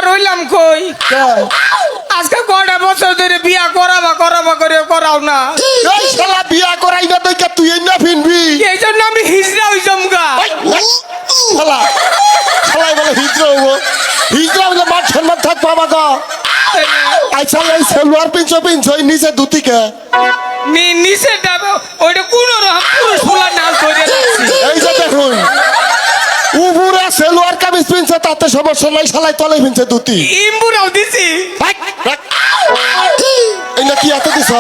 রইলাম কই আজকে কয়টা বছর ধরে বিয়া করাবা করে করাও না এই শালা বিয়া করাই না তুই তুই না ফিনবি এই জন্য আমি হিজড়া হইছম গা শালা শালাই বলে হিজড়া হবো হিজড়া হলে মাঠ সম্মান থাক বাবা গা আচ্ছা এই সেলুয়ার পিঞ্চ নিচে দুতিকে নিচে যাবে ওইটা কোন রকম পুরুষ ফুলার নাম করে রাখছি এই যে দেখুন উপরে সেলুয়ার কামিজ পিনছে তাতে সমস্যা নাই শালাই তলে পিনছে দুতি ইমবুরাও দিছি এই না কি এত দিছ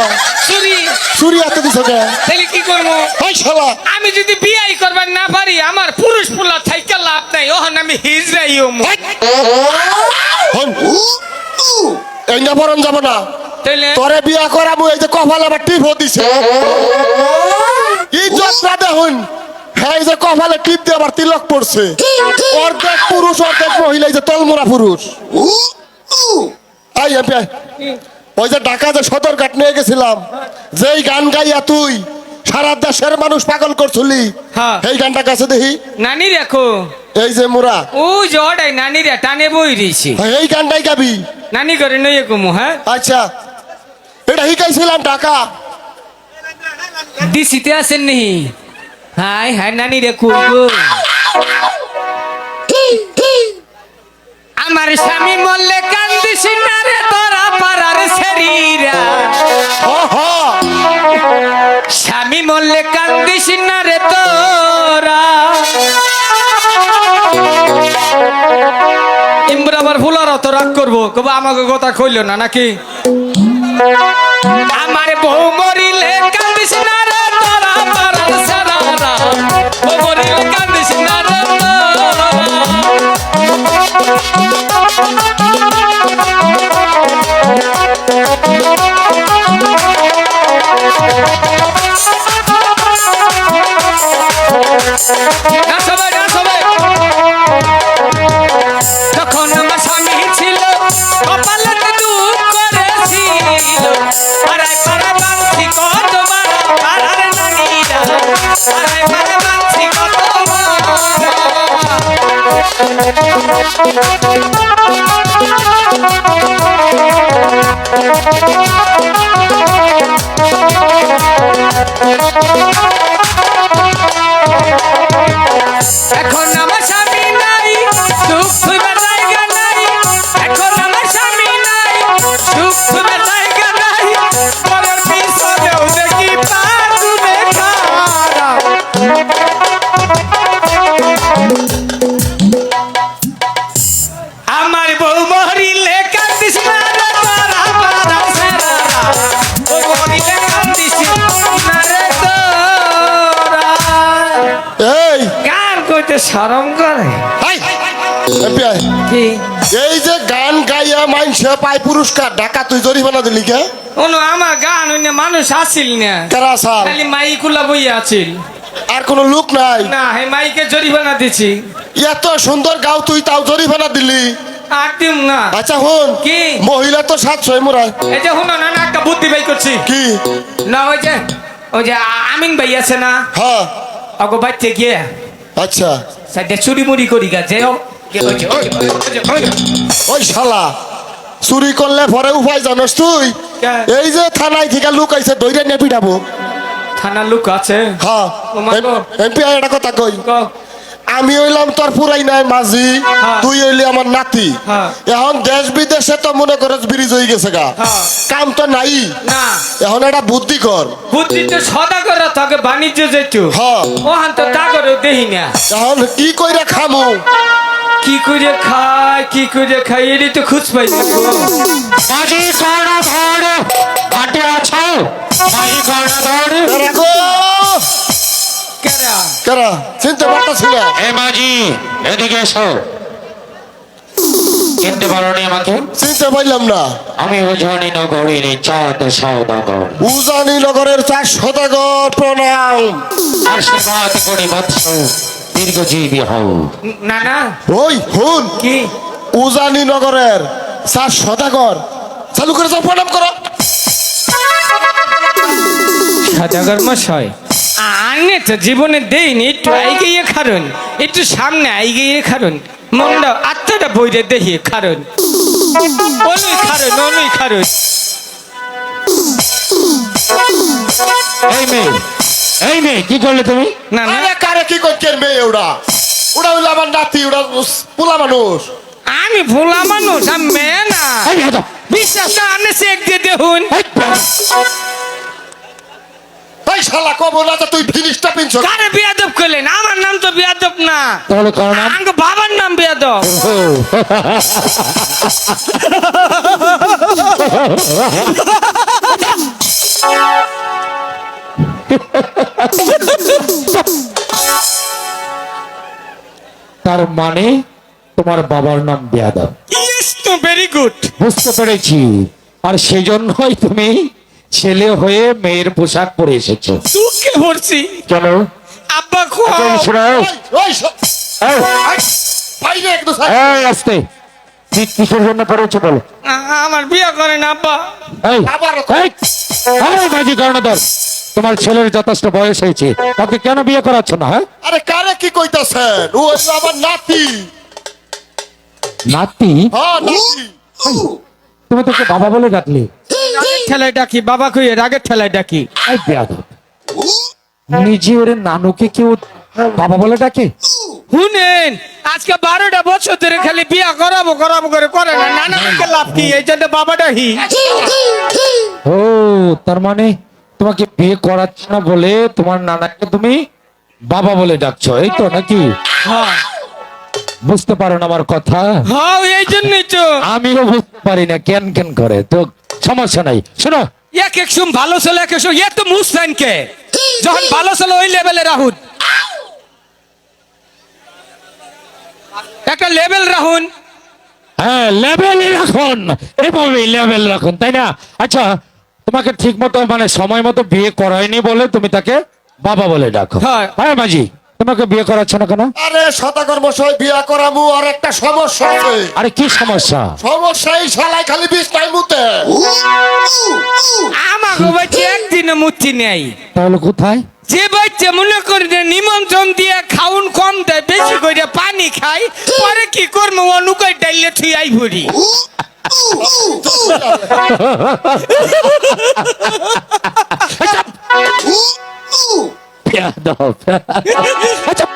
চুরি এত দিছ কে তাহলে কি করবো ওই শালা আমি যদি বিয়াই করবার না পারি আমার পুরুষ ফুলা থাইকা লাভ নাই ওহন আমি হিজড়াই হম এই না বরণ যাব না তাইলে তোরে বিয়া করাবো এই যে কপাল আবার টিপ দিছে ইজ্জত না দেখুন হ্যাঁ এই যে কপালে টিপ দিয়ে আবার তিলক পড়ছে অর্ধেক পুরুষ অর্ধেক মহিলা এই যে তলমোড়া পুরুষ আই এমপি ওই যে ঢাকা যে সদরঘাট নিয়ে গেছিলাম যেই গান গাইয়া তুই সারা দেশের মানুষ পাগল করছিলি এই গানটা কাছে দেখি নানি দেখো এই যে মোরা ওই যে ওটাই নানিরা টানে বই দিয়েছি এই গানটাই গাবি নানি করে নই কমু হ্যাঁ আচ্ছা এটা শিখাইছিলাম ঢাকা দিশিতে আছেন নি হাই হাই নানি রে কই আমার স্বামী মল্লে কান্দিস না রে তোরা পাড়ার শরীরা স্বামী মল্লে কান্দিস না রে তোরা ইমরা আবার ফুলার অত রাগ করবো কবে আমাকে কথা কইল না নাকি আমার বউ মরিলে কান্দিস না রে তোরা পাড়ার সারারা বউ মরিলে কান্দিস না রে তখন আমার স্বামী ছিল কপালে দুঃখ করেছিল আড়াই পাড়া বাঁধছি কতবার পাড়ার নারীরা আড়াই পাড়া বাঁধছি এখন আমার স্বামী নাই সুখ সুবিধার জায়গা নাই এখন আমার স্বামী নাই সুখ সুবিধার জায়গা নাই পরের পিছনেও দেখি পাগুনে খারাপ আমার বউ মরিলে কান্দিস না রে তোরা পাড়া সারারা বউ মরিলে কান্দিস না রে তোরা এই গান কইতে শরম করে কি এই যে গান গাইয়া মাইনসে পায় পুরস্কার ঢাকা তুই জরিমানা দিলি কে ওনো আমার গান অন্য মানুষ আসিল না কারা সাল খালি মাইকুলা বইয়া আছিল আর কোন লোক নাই না হে মাইকে জরিমানা দিছি এত সুন্দর গাও তুই তাও জরিমানা দিলি আর দিম না আচ্ছা হন কি মহিলা তো 700 মোরাই এই যে হুনো না একটা বুদ্ধি বাই করছি কি না ওই যে আমিন ভাই আছে না হ্যাঁ অগো বাচ্চা গিয়ে আচ্ছা সাইডে চুরি মুড়ি করি গেছে ওই শালা চুরি করলে পরে উপায় জানোস তুই এই যে থানায় থেকে লোক আইছে দইরা নিয়ে পিটাবো থানা লোক আছে হ্যাঁ এমপি একটা কথা কই আমি হইলাম তোর পুরাই নাই মাঝি তুই হইলি আমার নাতি এখন দেশ বিদেশে তো মনে করস ব্রিজ হয়ে গেছে গা কাম তো নাই না এখন এটা বুদ্ধি কর বুদ্ধি তো সদা করে থাকে বাণিজ্য যেতু হ্যাঁ ওহান তো তা করে দেহি না এখন কি কইরা খামু কি করে খাই এরই তো খুঁজ পাই না মাঝি কড়া ধরে ঘাটে আছো মাঝি কড়া ধরে রাখো কেরা কেরা চিনতে পারতাছি না এ মাঝি এদিকে এসো চিনতে পারো নি আমাকে চিনতে পারলাম না আমি উজানি নগরীর চাঁদ সওদাগর উজানি নগরের 4 সদাগর প্রণাম আশীর্বাদ করি বৎস দীর্ঘজীবী হও না না ওই হুন কি উজানি নগরের 4 সদাগর চালু করে যাও প্রণাম করো সদাগর মশাই আনে তো জীবনে দেইনি একটু আইগিয়ে খারুন একটু সামনে আইগিয়ে খারুন মনটা আত্মাটা বইরে দেখি খারুন অনুই খারো এই মেয়ে কি করলে তুমি? না না আরে কারে কি করছেন মেয়ে ওরা? ওরা হইলো আমার নাতি, ওরা পোলা মানুষ। আমি ভোলা মানুষ আমি মেয়ে না এই বেয়াদব! বিশ্বাস না আনে চেক দিয়ে দেখুন এই বেয়াদব! এই শালা কব না যে তুই জিনিসটা পিনছ। কারে বিয়াদব করলেন? আমার নাম তো বিয়াদব না, তাহলে কার নাম? আমার বাবার নাম বিয়াদব। ও, তার মানে তোমার বাবার নাম বেয়াদব। ইয়েস তো ভেরি গুড। বুঝতে পেরেছি। আর সেজন্যই তুমি ছেলে হয়ে মেয়ের পোশাক পরে এসেছো। সুখে ভরছি চলো আব্বা খুব শোনাও। ওই বাইরে একটু আসতে কিসের জন্য পড়েছো বলো? আমার বিয়ে করেন আব্বা। এই, আবার এই, এই মাঝি কর্ণধর, তোমার ছেলের যথেষ্ট বয়স হয়েছে, তাকে কেন বিয়ে করাচ্ছ না? হ্যাঁ, আরে কারে কি কইতাছেন? ও হইলো আমার নাতি। নাতি? হ্যাঁ নাতি। তুমি তোকে বাবা বলে ডাকলি? রাগের ঠেলায় ডাকি বাবা কইয়ে, রাগের ঠেলায় ডাকি। এই বেয়াদব, নিজের নানুকে কেউ বাবা বলে ডাকে? শুনেন আজকে 12টা বছর ধরে খালি বিয়া করাবো করে না, নানাকে লাভ কি? এই জন্য বাবা ডাকি। ও, তার মানে তোমাকে বিয়ে করাচ্ছ না বলে তোমার নানাকে তুমি বাবা বলে ডাকছো, এই তো নাকি? হ্যাঁ বুঝতে পারো না আমার কথা? হ্যাঁ এই জন্যই তো। আমিও বুঝতে পারি না কেন কেন করে, তো সমস্যা নাই। শোনো, এক এক সুম ভালো ছিল, এক এক সুম এ তো মুসলাইন কে যখন ভালো ছিল ওই লেভেলে রাহুন, একটা লেভেল রাহুন। হ্যাঁ লেভেল রাখুন, এভাবে লেভেল রাখুন, তাই না? আচ্ছা, তোমাকে ঠিক মতো মানে সময় মতো বিয়ে করায়নি বলে তুমি তাকে বাবা বলে ডাকো। হ্যাঁ। হ্যাঁ মাঝি, তোমাকে বিয়ে করাচ্ছ না কেন? আরে সদাগর মশাই বিয়া করামু, আর একটা সমস্যা আছে। আরে কি সমস্যা? সমস্যা এই শালাই খালি বিষ নাই মুতে। আমাকে বাচ্চা একদিনে মুক্তি নেই। তাহলে কোথায়? যে বাচ্চা মনে করি না নিমন্ত্রণ দিয়ে খাউন কম দেয়, বেশি করে পানি খাই, পরে কি করবো অনুকাই ডাইলে থুই আই ভরি। বেয়াদব। আচ্ছা,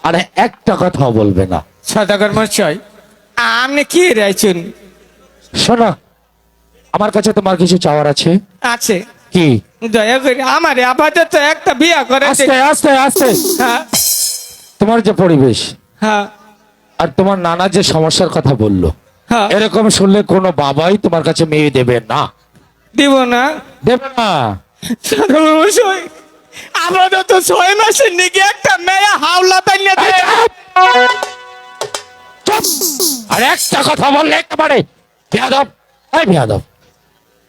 আরে একটা কথা বলবে না? সদাগর মশাই আপনি কি রাইছেন? শোনো, আমার কাছে তোমার কিছু চাওয়ার আছে। আছে, কি? দয়া করে আমারে আপাতত একটা বিয়া করে দে। আস্তে আস্তে আস্তে। হ্যাঁ তোমার যে পরিবেশ হ্যাঁ আর তোমার নানা যে সমস্যার কথা বললো, হ্যাঁ এরকম শুনলে কোনো বাবাই তোমার কাছে মেয়ে দেবে না। দিব না দেবে না। সদাগর মশাই আপাতত 6 মাসের নিকে একটা মেয়ে হাওলা তাইলে দে। চুপ! আর একটা কথা বললে একেবারে বেয়াদব। এই বেয়াদব,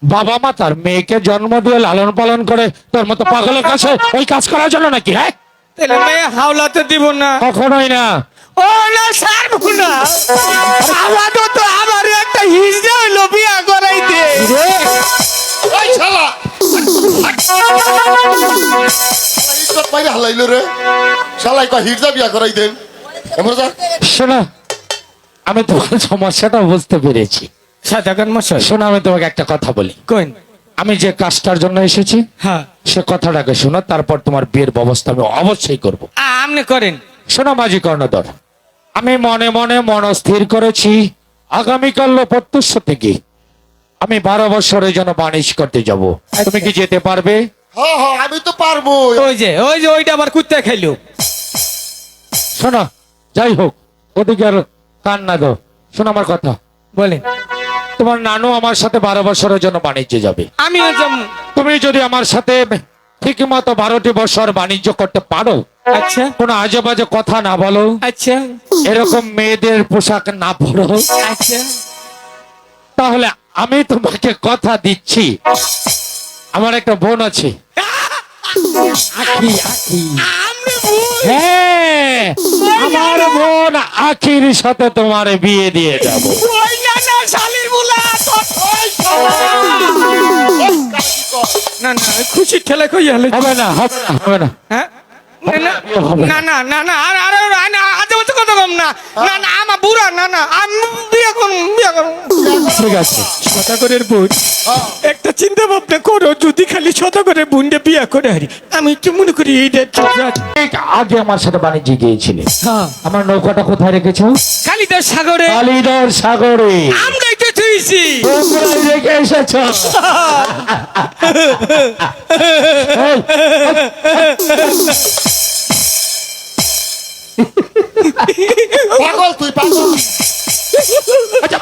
বাবা মা তার মেয়েকে জন্ম দিয়ে লালন পালন করে তোর মতো পাগলের কাছে ওই কাজ করার জন্য নাকি? হ্যাঁ, তাহলে মেয়ে হাওলা তো দিব না। কখনোই না। ও না ছাড়বো না, আপাতত আমার একটা হিজড়া হইলো বিয়া করাই দে। এই শালা ইজ্জত মাইরে হালাইলো রে। শালাই কয় হিজা বিয়া করাই দেন। এমন যা শোনো, আমি তোমার সমস্যাটা বুঝতে পেরেছি। সদাগর মশাই শোনো, আমি তোমাকে একটা কথা বলি। কোন? আমি যে কাজটার জন্য এসেছি হ্যাঁ সে কথাটাকে শোনো, তারপর তোমার বিয়ের ব্যবস্থা আমি অবশ্যই করব। আপনি করেন। শোনো মাঝি কর্ণধর, আমি মনে মনে মনস্থির করেছি আগামীকাল প্রত্যুষ থেকে আমি 12 বছরের জন্য বাণিজ্য করতে যাব। তুমি কি যেতে পারবে? হ্যাঁ হ্যাঁ আমি তো পারবো। ওই যে ওইটা আবার কুত্তা খাইলো। শোনো, যাই হোক, ওদিকে আর কান না দাও। শোনো আমার কথা, বলেন। তোমার নানু আমার সাথে 12 বছরের জন্য বাণিজ্যে যাবে। আমিও যাবো। তুমি যদি আমার সাথে ঠিক মতো 12টি বছর বাণিজ্য করতে পারো, আচ্ছা কোনো আজে বাজে কথা না বলো, আচ্ছা এরকম মেয়েদের পোশাক না পরো, আচ্ছা তাহলে আমি তোমাকে কথা দিচ্ছি, আমার একটা বোন আছে, আখি আখি, আপনি ভুল। হ্যাঁ, আমার বোন আখির সাথে তোমার বিয়ে দিয়ে যাব। ওই না না শালির বুলা না না খুশি ঠেলে কই হলে হবে না, হবে না, হবে না। হ্যাঁ বিয়ে হবে না না না না আর আর আজ বলতে কত কম না না না আমার বুড়া না না আমি বিয়ে করুন ঠিক আছে শতকরের বোন একটা চিন্তা ভাবনা করো যদি খালি শতকরের বোনটা বিয়ে করে হারি আমি তো মনে করি এইটা ঠিক আছে। ঠিক আগে আমার সাথে বাণিজ্যে গিয়েছিলে হ্যাঁ আমার নৌকাটা কোথায় রেখেছো কালিদাস সাগরে কালিদার সাগরে আমরাই তো থুইছি তোমরাই রেখে এসেছো এই, পাগল তুই পাগল আচ্ছা,